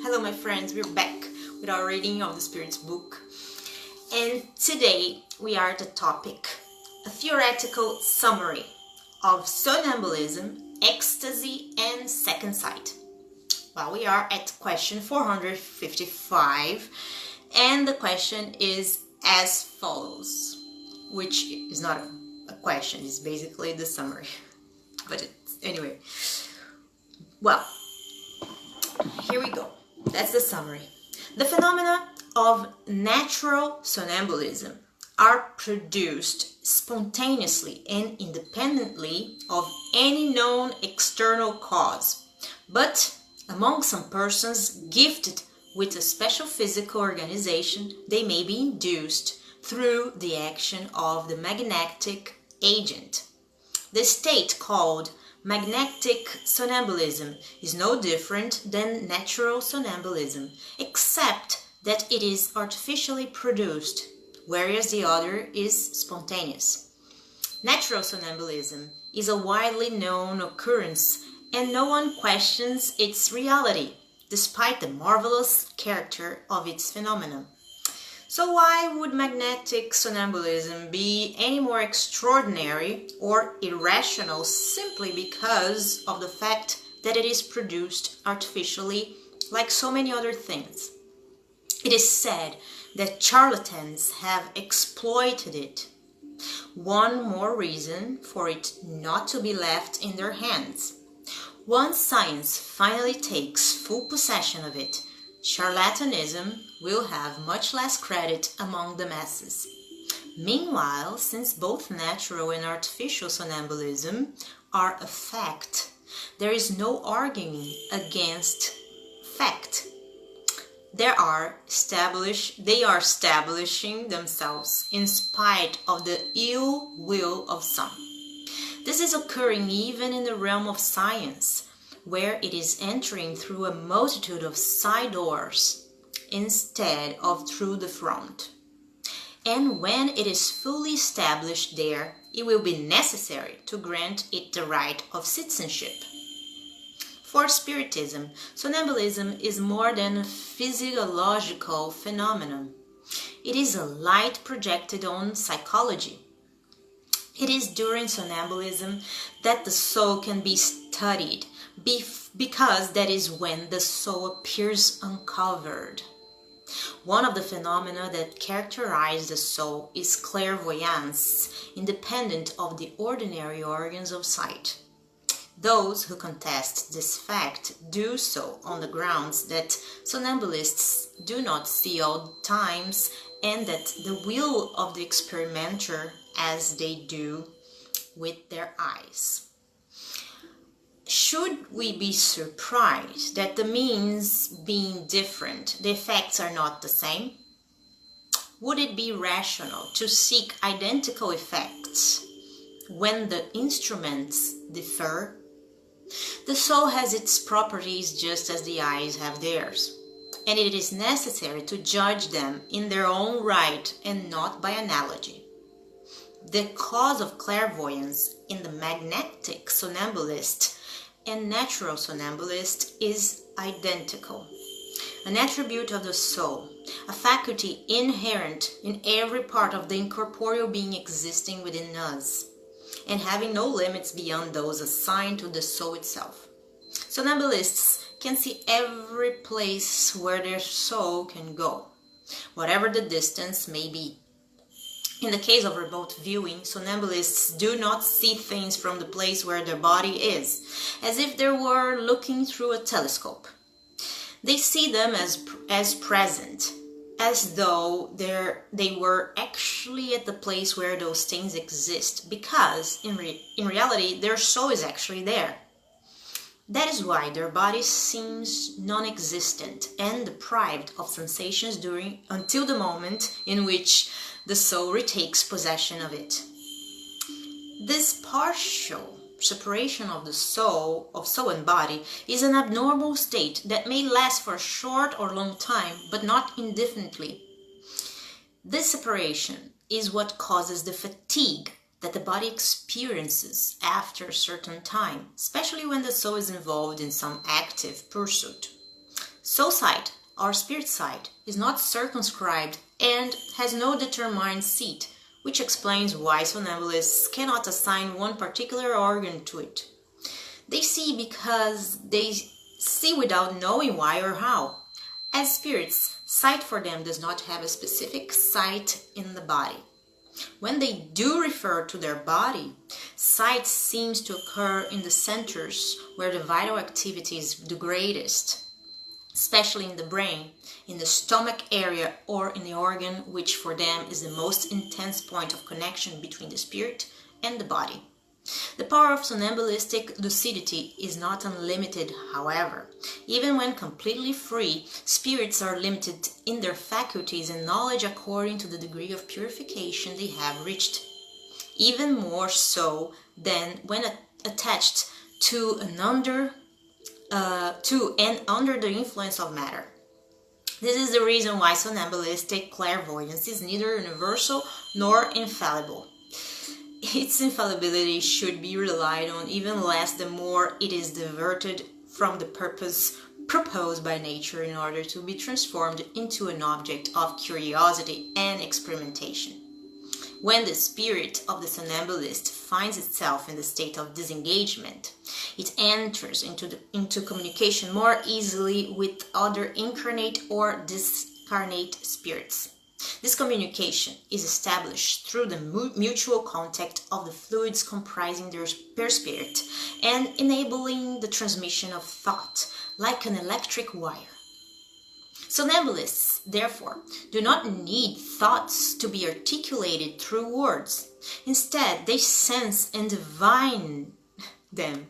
Hello my friends, we're back with our reading of the Spirit's book, and today we are at the topic, a theoretical summary of Somnambulism, Ecstasy and Second Sight. Well, we are at question 455, and the question is as follows, which is not a question, it's basically the summary, but anyway, well, here we go. That's the summary. The phenomena of natural somnambulism are produced spontaneously and independently of any known external cause, but among some persons gifted with a special physical organization, they may be induced through the action of the magnetic agent. The state called magnetic somnambulism is no different than natural somnambulism, except that it is artificially produced, whereas the other is spontaneous. Natural somnambulism is a widely known occurrence, and no one questions its reality, despite the marvelous character of its phenomenon. So why would magnetic somnambulism be any more extraordinary or irrational simply because of the fact that it is produced artificially like so many other things? It is said that charlatans have exploited it. One more reason for it not to be left in their hands. Once science finally takes full possession of it, charlatanism will have much less credit among the masses. Meanwhile, since both natural and artificial somnambulism are a fact, there is no arguing against fact. They are establishing themselves in spite of the ill will of some. This is occurring even in the realm of science, where it is entering through a multitude of side doors instead of through the front. And when it is fully established there, it will be necessary to grant it the right of citizenship. For Spiritism, somnambulism is more than a physiological phenomenon. It is a light projected on psychology. It is during somnambulism that the soul can be studied, because that is when the soul appears uncovered. One of the phenomena that characterize the soul is clairvoyance, independent of the ordinary organs of sight. Those who contest this fact do so on the grounds that somnambulists do not see all times, and that the will of the experimenter as they do with their eyes. Should we be surprised that the means being different, the effects are not the same? Would it be rational to seek identical effects when the instruments differ? The soul has its properties just as the eyes have theirs, and it is necessary to judge them in their own right and not by analogy. The cause of clairvoyance in the magnetic somnambulist and natural somnambulist is identical, an attribute of the soul, a faculty inherent in every part of the incorporeal being existing within us, and having no limits beyond those assigned to the soul itself. Somnambulists can see every place where their soul can go, whatever the distance may be. In the case of remote viewing, somnambulists do not see things from the place where their body is, as if they were looking through a telescope. They see them as present, as though they were actually at the place where those things exist, because in reality their soul is actually there. That is why their body seems non-existent and deprived of sensations until the moment in which the soul retakes possession of it. This partial separation of the soul and body is an abnormal state that may last for a short or long time, but not indefinitely. This separation is what causes the fatigue that the body experiences after a certain time, especially when the soul is involved in some active pursuit. Soul sight, or spirit sight, is not circumscribed and has no determined seat, which explains why somnambulists cannot assign one particular organ to it. They see because they see without knowing why or how. As spirits, sight for them does not have a specific site in the body. When they do refer to their body, sight seems to occur in the centers where the vital activity is the greatest, especially in the brain, in the stomach area, or in the organ which for them is the most intense point of connection between the spirit and the body. The power of somnambulistic lucidity is not unlimited, however. Even when completely free, spirits are limited in their faculties and knowledge according to the degree of purification they have reached. Even more so than when attached to and under the influence of matter. This is the reason why somnambulistic clairvoyance is neither universal nor infallible. Its infallibility should be relied on even less the more it is diverted from the purpose proposed by nature in order to be transformed into an object of curiosity and experimentation. When the spirit of the somnambulist finds itself in the state of disengagement, it enters into communication more easily with other incarnate or discarnate spirits. This communication is established through the mutual contact of the fluids comprising their spirit and enabling the transmission of thought like an electric wire. Somnambulists, therefore, do not need thoughts to be articulated through words. Instead, they sense and divine them,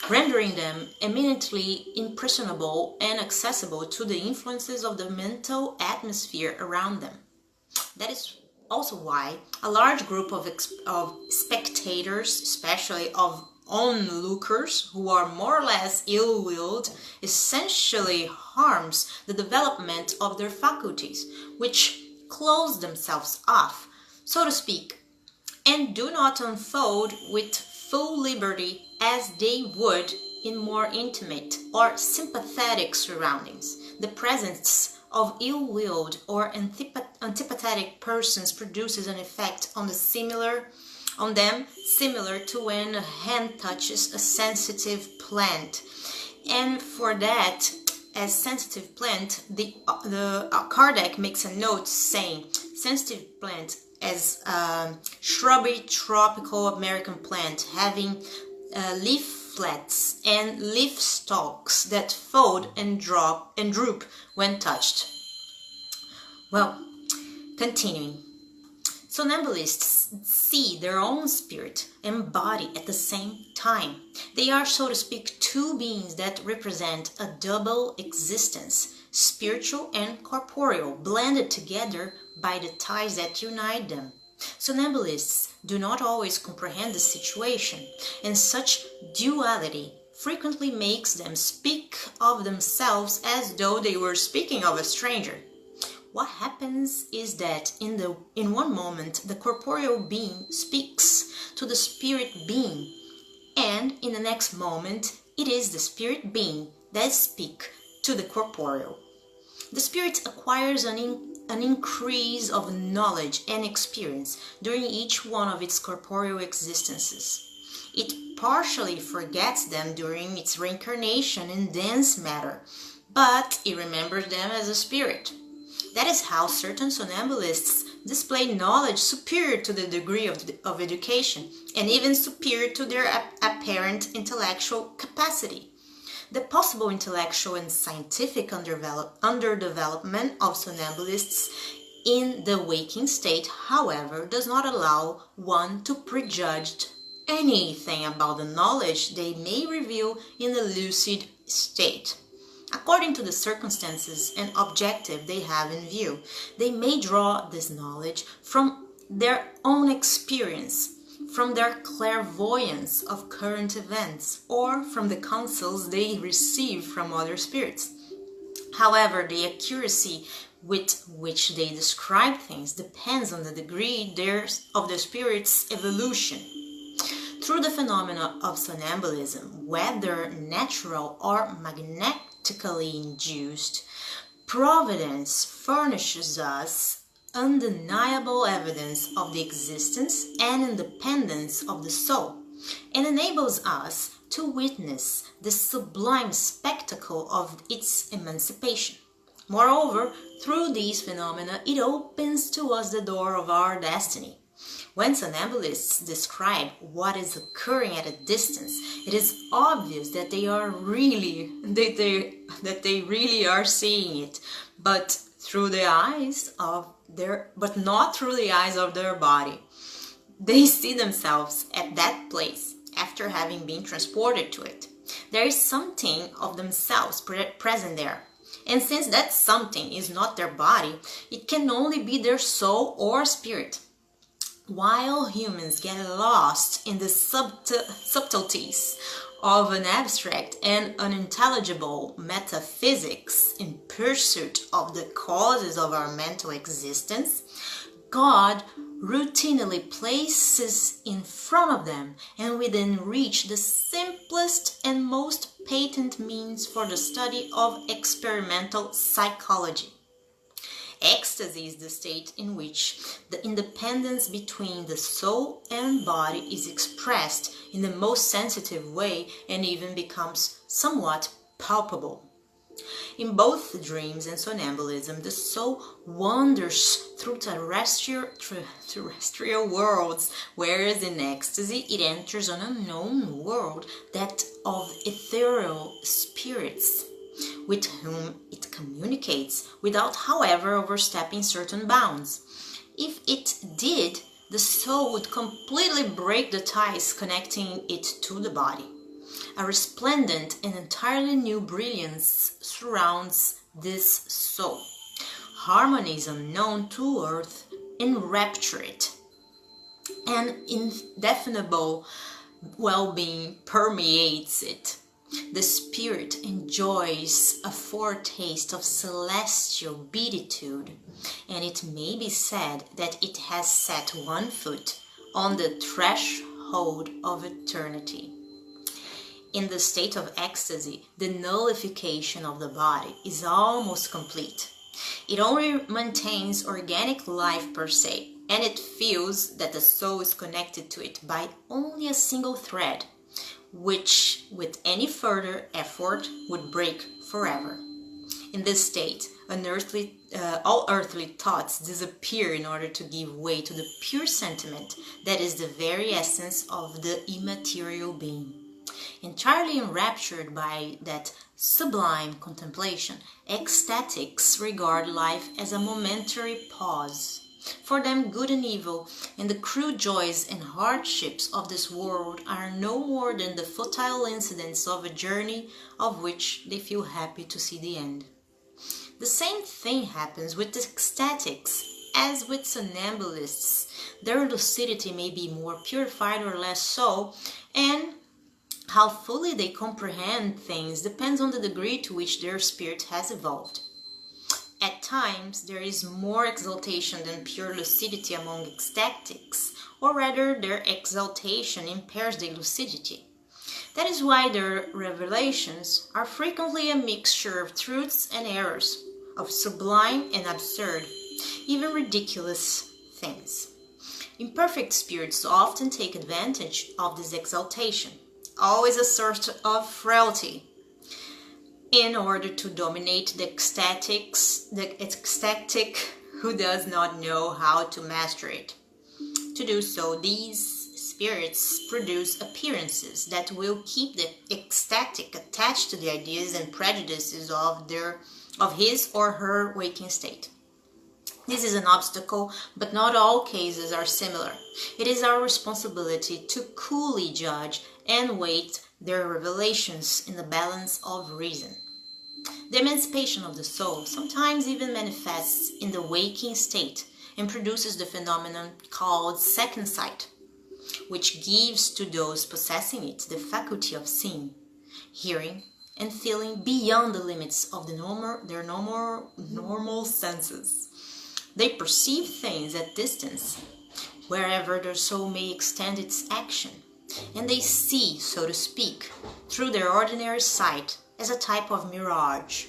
rendering them eminently impressionable and accessible to the influences of the mental atmosphere around them. That is also why a large group of spectators, especially of onlookers who are more or less ill-willed, essentially harms the development of their faculties, which close themselves off, so to speak, and do not unfold with full liberty as they would in more intimate or sympathetic surroundings. The presence of ill-willed or antipathetic persons produces an effect on them similar to when a hand touches a sensitive plant. And for that, as sensitive plant, the Kardec makes a note saying sensitive plant as shrubby tropical American plant having leaflets and leaf stalks that fold and droop when touched. Well, continuing. Somnambulists see their own spirit and body at the same time. They are, so to speak, two beings that represent a double existence, spiritual and corporeal, blended together by the ties that unite them. Somnambulists do not always comprehend the situation, and such duality frequently makes them speak of themselves as though they were speaking of a stranger. What happens is that in one moment the corporeal being speaks to the spirit being, and in the next moment it is the spirit being that speaks to the corporeal. The spirit acquires an increase of knowledge and experience during each one of its corporeal existences. It partially forgets them during its reincarnation in dense matter, but it remembers them as a spirit. That is how certain somnambulists display knowledge superior to the degree of education, and even superior to their apparent intellectual capacity. The possible intellectual and scientific underdevelopment of somnambulists in the waking state, however, does not allow one to prejudge anything about the knowledge they may reveal in the lucid state. According to the circumstances and objective they have in view, they may draw this knowledge from their own experience, from their clairvoyance of current events, or from the counsels they receive from other spirits. However, the accuracy with which they describe things depends on the degree of the spirit's evolution. Through the phenomena of somnambulism, whether natural or hypnotically induced, Providence furnishes us undeniable evidence of the existence and independence of the soul, and enables us to witness the sublime spectacle of its emancipation. Moreover, through these phenomena, it opens to us the door of our destiny. When somnambulists describe what is occurring at a distance, it is obvious that they really are seeing it, but not through the eyes of their body. They see themselves at that place after having been transported to it. There is something of themselves present there. And since that something is not their body, it can only be their soul or spirit. While humans get lost in the subtleties of an abstract and unintelligible metaphysics in pursuit of the causes of our mental existence, God routinely places in front of them and within reach the simplest and most patent means for the study of experimental psychology. Ecstasy is the state in which the independence between the soul and body is expressed in the most sensitive way and even becomes somewhat palpable. In both dreams and somnambulism, the soul wanders through terrestrial worlds, whereas in ecstasy it enters an unknown world, that of ethereal spirits, with whom it communicates without, however, overstepping certain bounds. If it did, the soul would completely break the ties connecting it to the body. A resplendent and entirely new brilliance surrounds this soul. Harmonies unknown to earth enrapture it. An indefinable well-being permeates it. The spirit enjoys a foretaste of celestial beatitude, and it may be said that it has set one foot on the threshold of eternity. In the state of ecstasy, the nullification of the body is almost complete. It only maintains organic life per se, and it feels that the soul is connected to it by only a single thread, which with any further effort would break forever. In this state, all earthly thoughts disappear in order to give way to the pure sentiment that is the very essence of the immaterial being. Entirely enraptured by that sublime contemplation, ecstatics regard life as a momentary pause. For them, good and evil, and the crude joys and hardships of this world are no more than the futile incidents of a journey of which they feel happy to see the end. The same thing happens with ecstatics as with somnambulists. Their lucidity may be more purified or less so, and how fully they comprehend things depends on the degree to which their spirit has evolved. At times, there is more exaltation than pure lucidity among ecstatics, or rather their exaltation impairs their lucidity. That is why their revelations are frequently a mixture of truths and errors, of sublime and absurd, even ridiculous things. Imperfect spirits often take advantage of this exaltation, always a sort of frailty, in order to dominate the ecstatic who does not know how to master it. To do so, these spirits produce appearances that will keep the ecstatic attached to the ideas and prejudices of his or her waking state. This is an obstacle, but not all cases are similar. It is our responsibility to coolly judge and weight their revelations in the balance of reason. The emancipation of the soul sometimes even manifests in the waking state and produces the phenomenon called second sight, which gives to those possessing it the faculty of seeing, hearing, and feeling beyond the limits of their normal senses. They perceive things at distance, wherever their soul may extend its action, and they see, so to speak, through their ordinary sight, as a type of mirage.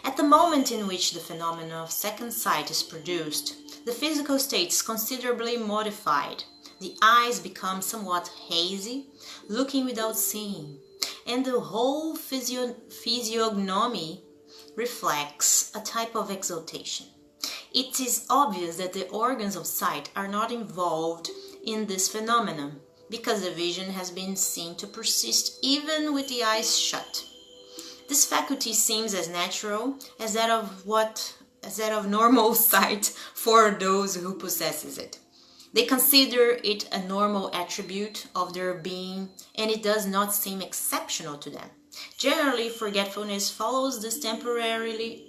At the moment in which the phenomenon of second sight is produced, the physical state is considerably modified. The eyes become somewhat hazy, looking without seeing, and the whole physiognomy reflects a type of exaltation. It is obvious that the organs of sight are not involved in this phenomenon, because the vision has been seen to persist even with the eyes shut. This faculty seems as natural as that of normal sight for those who possesses it. They consider it a normal attribute of their being, and it does not seem exceptional to them. Generally, forgetfulness follows this temporary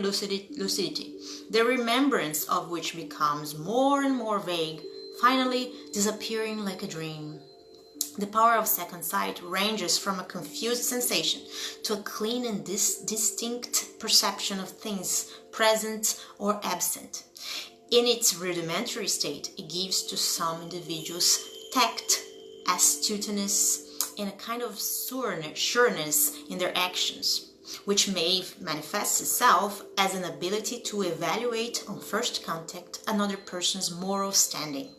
lucidity, the remembrance of which becomes more and more vague, finally disappearing like a dream. The power of second sight ranges from a confused sensation to a clean and distinct perception of things present or absent. In its rudimentary state, it gives to some individuals tact, astuteness, and a kind of sureness in their actions, which may manifest itself as an ability to evaluate on first contact another person's moral standing.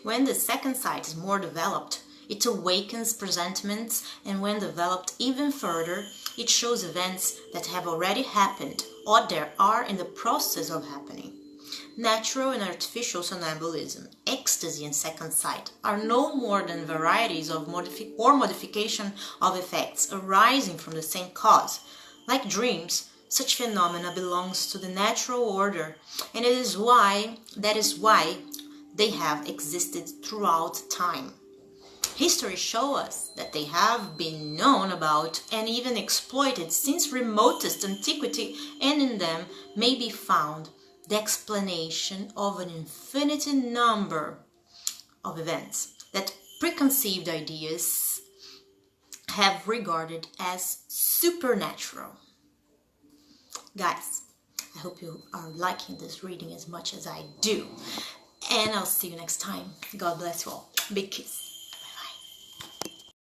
When the second sight is more developed, it awakens presentiments, and when developed even further, it shows events that have already happened or that are in the process of happening. Natural and artificial somnambulism, ecstasy and second sight are no more than varieties of modification of effects arising from the same cause. Like dreams, such phenomena belongs to the natural order, and that is why they have existed throughout time. History shows us that they have been known about and even exploited since remotest antiquity, and in them may be found the explanation of an infinite number of events that preconceived ideas have regarded as supernatural. Guys, I hope you are liking this reading as much as I do, and I'll see you next time. God bless you all. Big kiss.